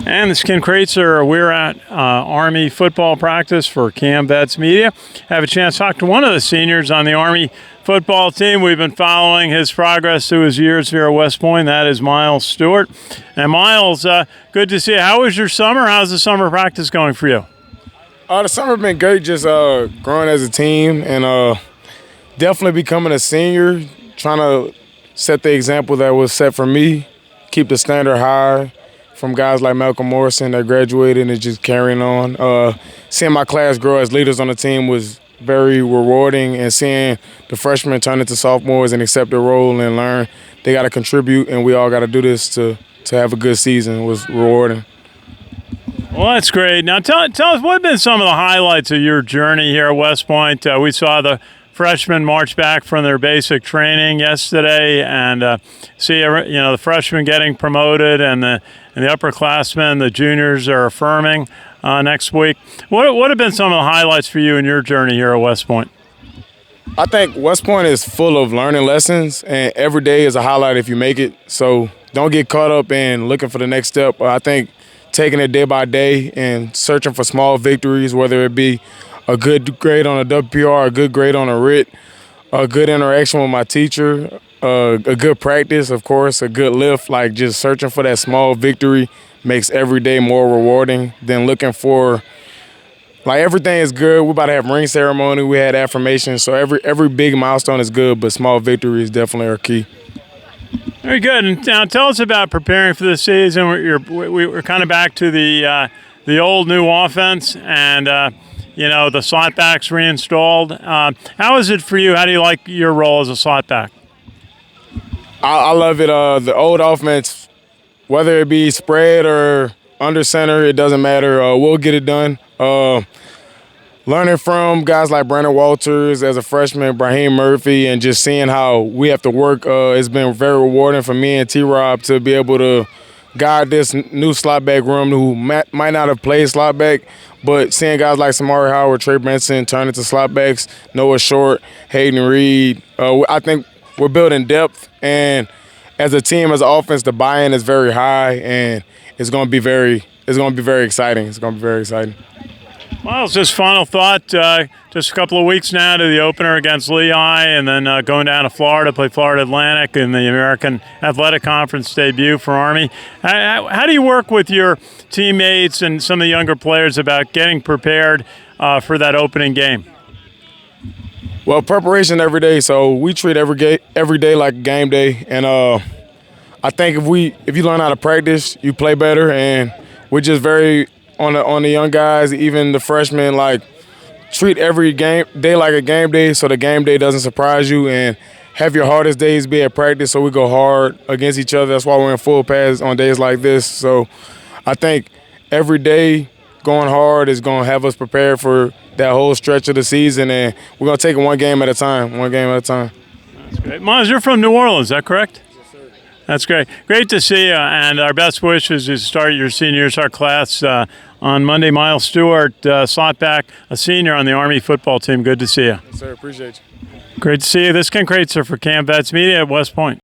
And this is Ken Kraetzer. We're at Army football practice for Cadets Media. Have a chance to talk to one of the seniors on the Army football team. We've been following his progress through his years here at West Point. That is Miles Stewart. And Miles, good to see you. How was your summer? How's the summer practice going for you? The summer been great, just growing as a team and definitely becoming a senior, trying to set the example that was set for me, keep the standard high from guys like Malcolm Morrison that graduated and just carrying on. Seeing my class grow as leaders on the team was very rewarding, and seeing the freshmen turn into sophomores and accept their role and learn they got to contribute and we all got to do this to have a good season was rewarding. Well, that's great. Now tell us, what have been some of the highlights of your journey here at West Point? We saw the freshmen march back from their basic training yesterday, and see the freshmen getting promoted, and the upperclassmen, the juniors, are affirming next week. What have been some of the highlights for you in your journey here at West Point? I think West Point is full of learning lessons, and every day is a highlight if you make it. So don't get caught up in looking for the next step. I think taking it day by day and searching for small victories, whether it be a good grade on a WPR, a good grade on a RIT, a good interaction with my teacher, a good practice, of course, a good lift. Like, just searching for that small victory makes every day more rewarding than looking for, like, everything is good. We're about to have ring ceremony. We had affirmation. So every big milestone is good, but small victories definitely are key. Very good. And now tell us about preparing for the season. We're kind of back to the old new offense, and the slot backs reinstalled. How is it for you? How do you like your role as a slot back? I love it. The old offense, whether it be spread or under center, it doesn't matter. We'll get it done. Learning from guys like Brandon Walters as a freshman, Brahim Murphy, and just seeing how we have to work, it's been very rewarding for me and T-Rob to be able to guide this new slot back room who might not have played slot back, but seeing guys like Samari Howard, Trey Benson turn into slot backs, Noah Short, Hayden Reed, I think we're building depth, and as a team, as an offense, the buy-in is very high, and it's going to be very exciting. It's going to be very exciting. Well, just final thought, just a couple of weeks now to the opener against Lehigh, and then going down to Florida to play Florida Atlantic in the American Athletic Conference debut for Army. How do you work with your teammates and some of the younger players about getting prepared for that opening game? Well, preparation every day, so we treat every day like a game day, and I think if you learn how to practice, you play better, and we're just very on the young guys, even the freshmen, like, treat every game day like a game day so the game day doesn't surprise you, and have your hardest days be at practice so we go hard against each other. That's why we're in full pads on days like this. So I think every day going hard is going to have us prepared for that whole stretch of the season, and we're going to take it one game at a time. That's great. Miles, you're from New Orleans, is that correct? That's great. Great to see you, and our best wishes to start your senior class on Monday. Miles Stewart, slot back, a senior on the Army football team. Good to see you. Yes, sir. Appreciate you. Great to see you. This is Ken Kraetzer for Cadets Media at West Point.